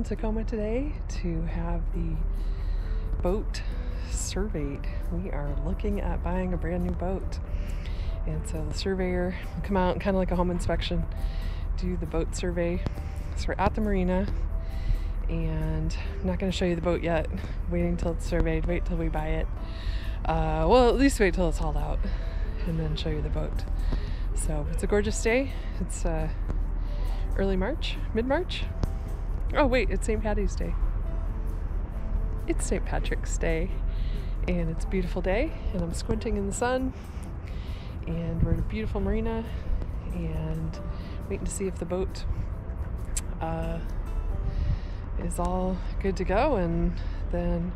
Tacoma today to have the boat surveyed. We are looking at buying a brand new boat, and so the surveyor will come out, kind of like a home inspection, do the boat survey. So we're at the marina, and I'm not going to show you the boat yet, waiting till it's surveyed, wait till we buy it. Well, at least wait till it's hauled out and then show you the boat. So it's a gorgeous day. It's early March, mid-March. Oh wait, it's St. Patty's Day. It's St. Patrick's Day, and it's a beautiful day, and I'm squinting in the sun, and we're at a beautiful marina, and waiting to see if the boat is all good to go, and then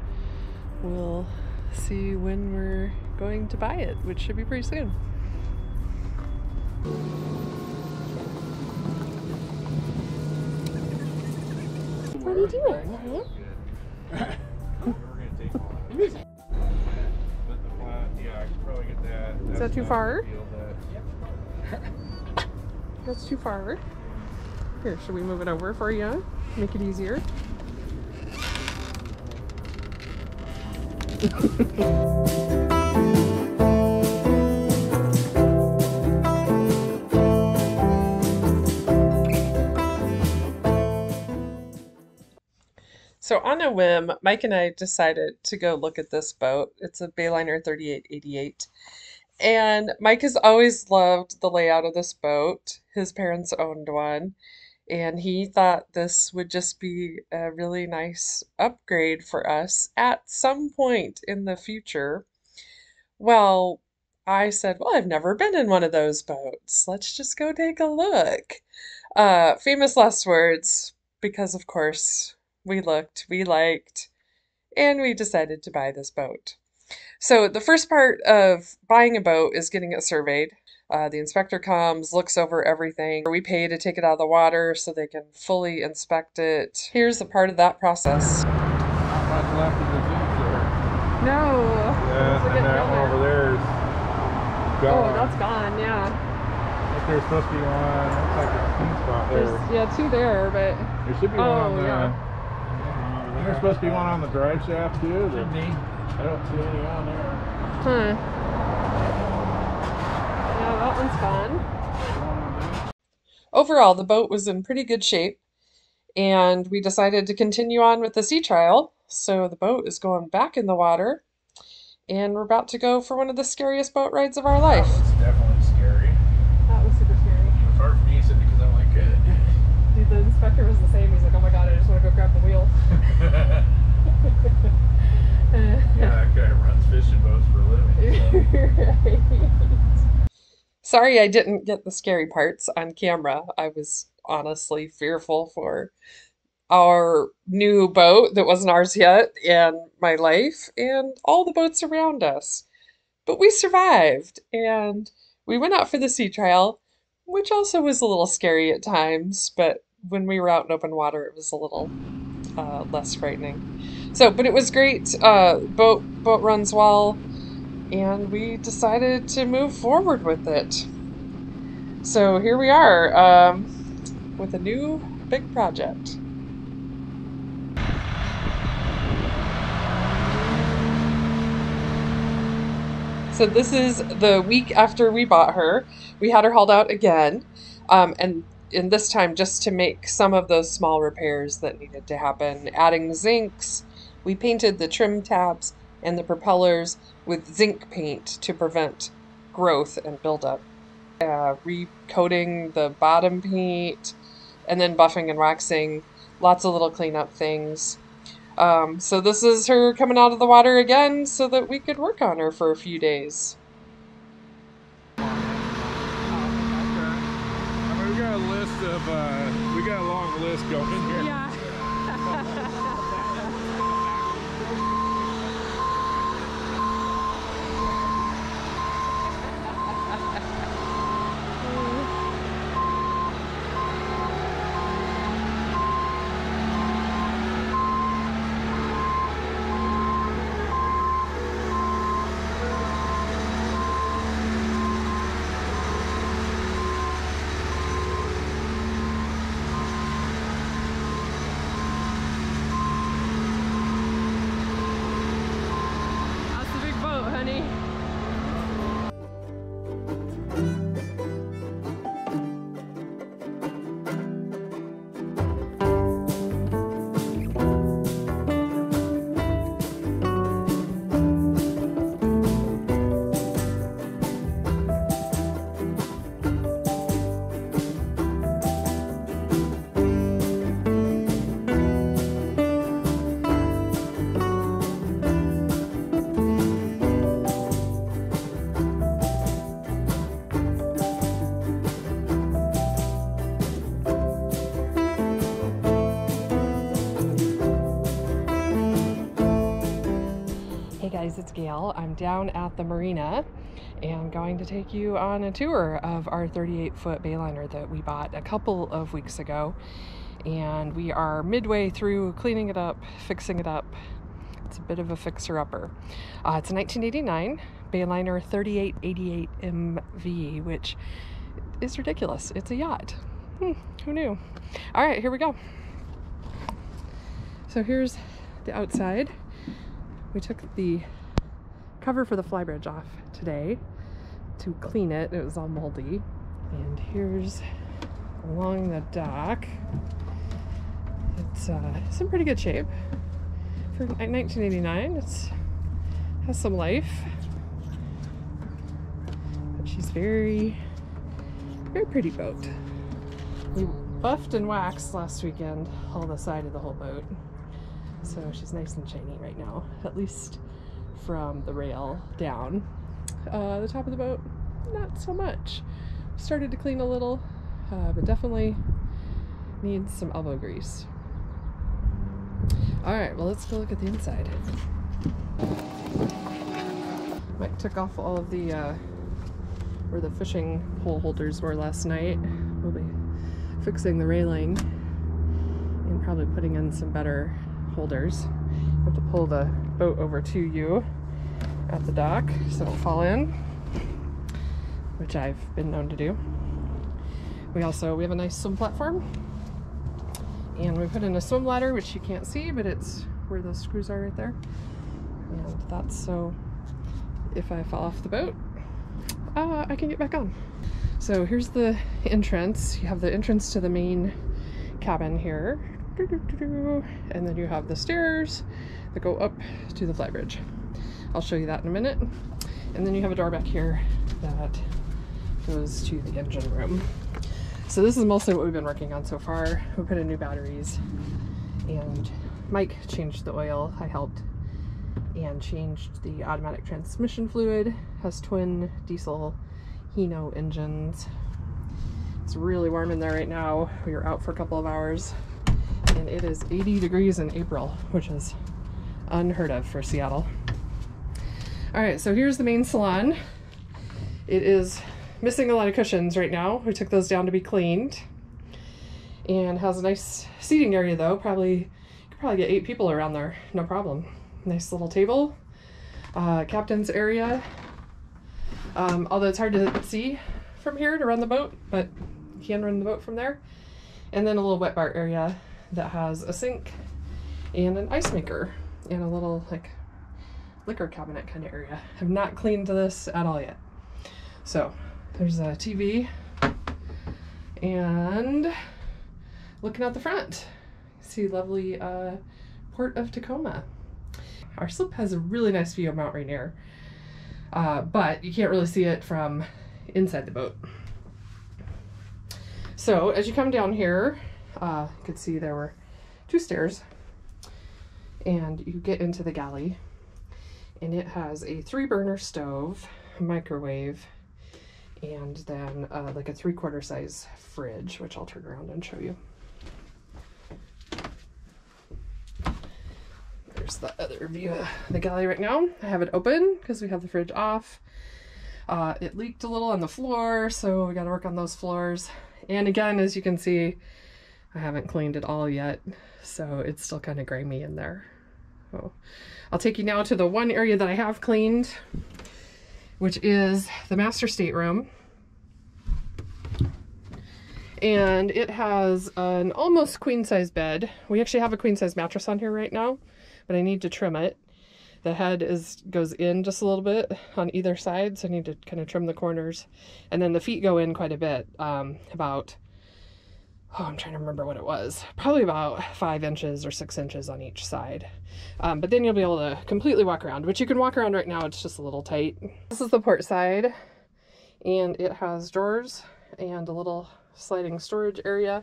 we'll see when we're going to buy it, which should be pretty soon. What are you doing? Is that too far? That's too far. Here, should we move it over for you? Make it easier. So on a whim, Mike and I decided to go look at this boat. It's a Bayliner 3888. And Mike has always loved the layout of this boat. His parents owned one, and he thought this would just be a really nice upgrade for us at some point in the future. Well, I said, well, I've never been in one of those boats. Let's just go take a look. Famous last words, because of course we looked, we liked, and we decided to buy this boat. So the first part of buying a boat is getting it surveyed. The inspector comes, looks over everything. We pay to take it out of the water so they can fully inspect it. Here's a part of that process. Not much left of the zinc there. No. Yeah, and that one over there is gone. Oh, that's gone, yeah. If there's supposed to be one, looks like a clean spot there. Yeah, two there, but... There should be one on the... Yeah. There's supposed to be one on the drive shaft too. I don't see any on there. Huh. Yeah, that one's gone. Overall, the boat was in pretty good shape, and we decided to continue on with the sea trial. So the boat is going back in the water, and we're about to go for one of the scariest boat rides of our life. That was definitely scary. That was super scary. It was hard for me to sit because I'm like, good. Dude, the inspector was the same. He's like, oh my god, I just want to go grab the wheel. Yeah, that guy runs fishing boats for a living. So. Right. Sorry I didn't get the scary parts on camera. I was honestly fearful for our new boat that wasn't ours yet, and my life, and all the boats around us. But we survived, and we went out for the sea trial, which also was a little scary at times, but when we were out in open water, it was a little less frightening. So, but it was great. Boat runs well, and we decided to move forward with it. So here we are with a new big project. So this is the week after we bought her. We had her hauled out again, and this time just to make some of those small repairs that needed to happen, adding zincs. We painted the trim tabs and the propellers with zinc paint to prevent growth and buildup. Recoating the bottom paint, and then buffing and waxing. Lots of little cleanup things. So this is her coming out of the water again so that we could work on her for a few days. We got a list of, we got a long list going here. Yeah. Hey guys, it's Gail. I'm down at the marina and going to take you on a tour of our 38-foot Bayliner that we bought a couple of weeks ago. And we are midway through cleaning it up, fixing it up. It's a bit of a fixer-upper. It's a 1989 Bayliner 3888 MV, which is ridiculous. It's a yacht. Who knew? All right, here we go. So here's the outside. We took the cover for the flybridge off today to clean it. It was all moldy. And here's along the dock. It's in pretty good shape. For 1989, it has some life. But she's very, very pretty boat. We buffed and waxed last weekend all the side of the whole boat. So she's nice and shiny right now, at least from the rail down. The top of the boat, not so much. Started to clean a little, but definitely needs some elbow grease. All right, well, let's go look at the inside. Mike took off all of the, where the fishing pole holders were last night. We'll be fixing the railing and probably putting in some better holders. I have to pull the boat over to you at the dock so it don't fall in, which I've been known to do. We have a nice swim platform, and we put in a swim ladder, which you can't see, but it's where those screws are right there. And that's so if I fall off the boat, I can get back on. So here's the entrance. You have the entrance to the main cabin here. And then you have the stairs that go up to the flybridge. I'll show you that in a minute. And then you have a door back here that goes to the engine room. So this is mostly what we've been working on so far. We put in new batteries, and Mike changed the oil. I helped, and changed the automatic transmission fluid. Has twin diesel Hino engines. It's really warm in there right now. We were out for a couple of hours. And it is 80 degrees in April, which is unheard of for Seattle. All right, so here's the main salon. It is missing a lot of cushions right now. We took those down to be cleaned. And has a nice seating area though. You could probably get 8 people around there, no problem. Nice little table. Captain's area. Although it's hard to see from here to run the boat, but you can run the boat from there. And then a little wet bar area that has a sink and an ice maker and a little like liquor cabinet kind of area. I've not cleaned this at all yet. So there's a TV, and looking out the front, you see lovely Port of Tacoma. Our slip has a really nice view of Mount Rainier, but you can't really see it from inside the boat. So as you come down here, you could see there were 2 stairs, and you get into the galley, and it has a 3-burner stove, microwave, and then like a 3/4 size fridge, which I'll turn around and show you. There's the other view of the galley right now. I have it open because we have the fridge off. It leaked a little on the floor, so we got to work on those floors. And again, as you can see, I haven't cleaned it all yet, so it's still kind of grimy in there. So I'll take you now to the one area that I have cleaned, which is the master stateroom. And it has an almost queen size bed. We actually have a queen size mattress on here right now, but I need to trim it. The head goes in just a little bit on either side, so I need to kind of trim the corners. And then the feet go in quite a bit, about, I'm trying to remember what it was. Probably about 5 inches or 6 inches on each side. But then you'll be able to completely walk around, which you can walk around right now, it's just a little tight. This is the port side, and it has drawers and a little sliding storage area.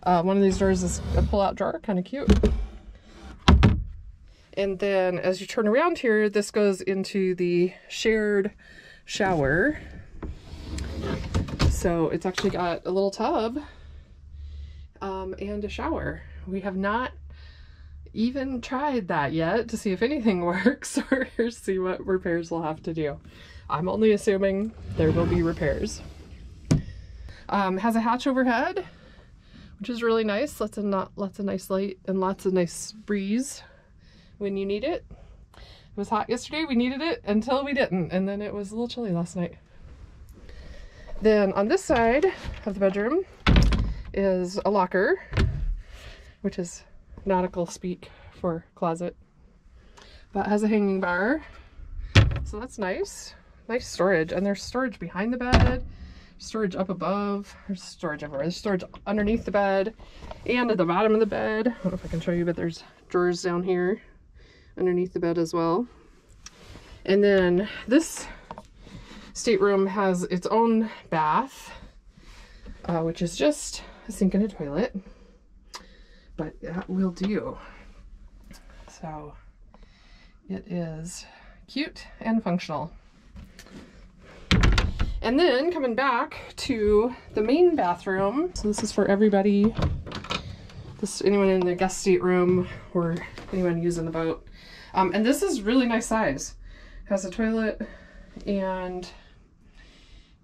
One of these drawers is a pull-out drawer, kind of cute. And then as you turn around here, this goes into the shared shower. So it's actually got a little tub and a shower. We have not even tried that yet to see if anything works or see what repairs we'll have to do. I'm only assuming there will be repairs. Has a hatch overhead, which is really nice. Lots of nice light and lots of nice breeze when you need it. It was hot yesterday, we needed it until we didn't, and then it was a little chilly last night. Then on this side of the bedroom is a locker, which is nautical speak for closet, but has a hanging bar, so that's nice. Nice storage, and there's storage behind the bed, storage up above, there's storage everywhere. There's storage underneath the bed and at the bottom of the bed. I don't know if I can show you, but there's drawers down here underneath the bed as well. And then this stateroom has its own bath, which is just a sink and a toilet, but that will do. So it is cute and functional. And then coming back to the main bathroom. So this is for everybody. This anyone in the guest stateroom or anyone using the boat. And this is really nice size. It has a toilet and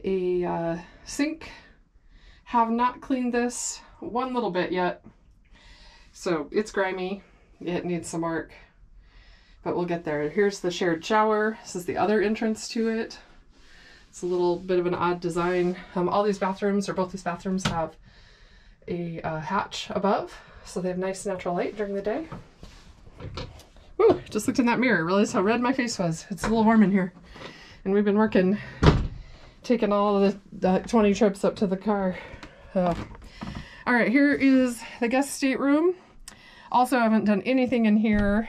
a sink. Have not cleaned this one little bit yet. So it's grimy. It needs some work, but we'll get there. Here's the shared shower. This is the other entrance to it. It's a little bit of an odd design. All these bathrooms, or both these bathrooms, have a hatch above, so they have nice natural light during the day. Woo, just looked in that mirror, realized how red my face was. It's a little warm in here. And we've been working, taking all of the 20 trips up to the car. All right, here is the guest stateroom. Also, I haven't done anything in here.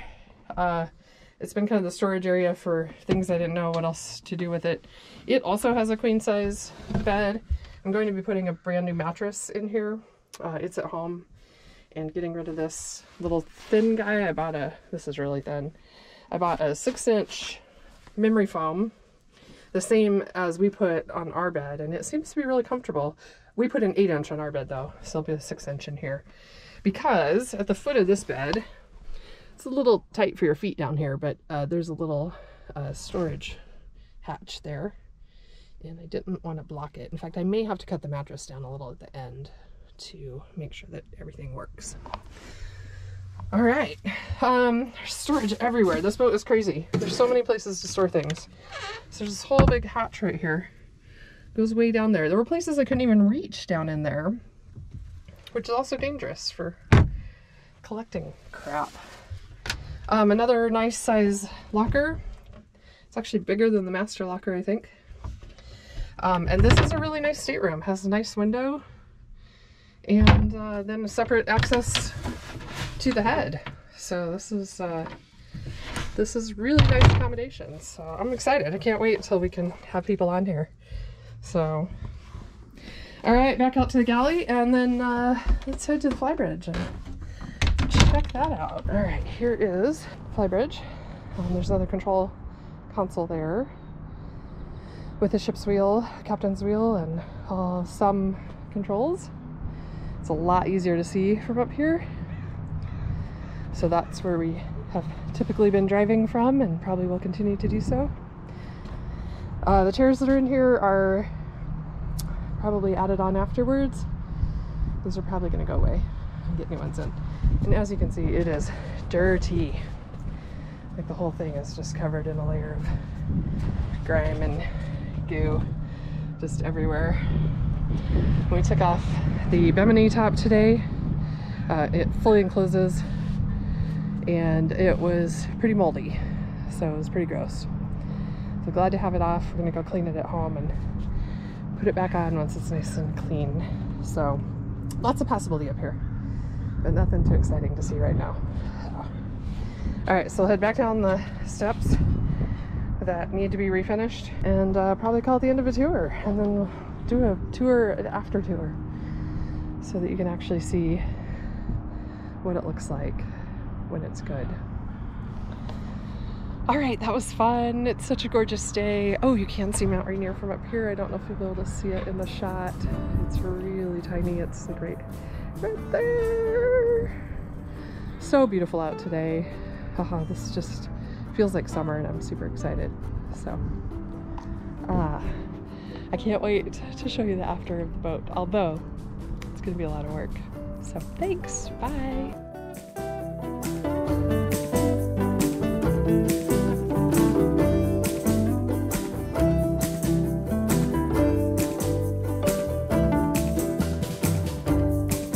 It's been kind of the storage area for things I didn't know what else to do with it. It also has a queen size bed. I'm going to be putting a brand new mattress in here. It's at home, and getting rid of this little thin guy. This is really thin. I bought a 6-inch memory foam, the same as we put on our bed, and it seems to be really comfortable. We put an 8-inch on our bed though, so there'll be a 6-inch in here. Because at the foot of this bed, it's a little tight for your feet down here, but there's a little storage hatch there, and I didn't want to block it. In fact, I may have to cut the mattress down a little at the end to make sure that everything works. All right, there's storage everywhere. This boat is crazy. There's so many places to store things. So there's this whole big hatch right here. Goes way down there. There were places I couldn't even reach down in there, which is also dangerous for collecting crap. Another nice size locker. It's actually bigger than the master locker, I think. And this is a really nice stateroom. Has a nice window, and then a separate access to the head. So this is really nice accommodations. So I'm excited. I can't wait until we can have people on here. So, all right, back out to the galley, and then let's head to the flybridge and check that out. All right, here is flybridge. There's another control console there with the ship's wheel, captain's wheel, and some controls. It's a lot easier to see from up here. So that's where we have typically been driving from, and probably will continue to do so. The chairs that are in here are probably added on afterwards. Those are probably going to go away and get new ones in. And as you can see, it is dirty. Like the whole thing is just covered in a layer of grime and goo just everywhere. When we took off the bimini top today, it fully encloses, and it was pretty moldy, so it was pretty gross. So glad to have it off. We're gonna go clean it at home and put it back on once it's nice and clean. So lots of possibility up here, but nothing too exciting to see right now. All right, so we'll head back down the steps that need to be refinished, and probably call it the end of a tour, and then we'll do a tour, an after tour, so that you can actually see what it looks like when it's good. All right, that was fun. It's such a gorgeous day. Oh, you can see Mount Rainier from up here. I don't know if you'll be able to see it in the shot. It's really tiny. It's like right there. So beautiful out today. Haha, this just feels like summer and I'm super excited. So, I can't wait to show you the after of the boat, although it's gonna be a lot of work. So thanks, bye.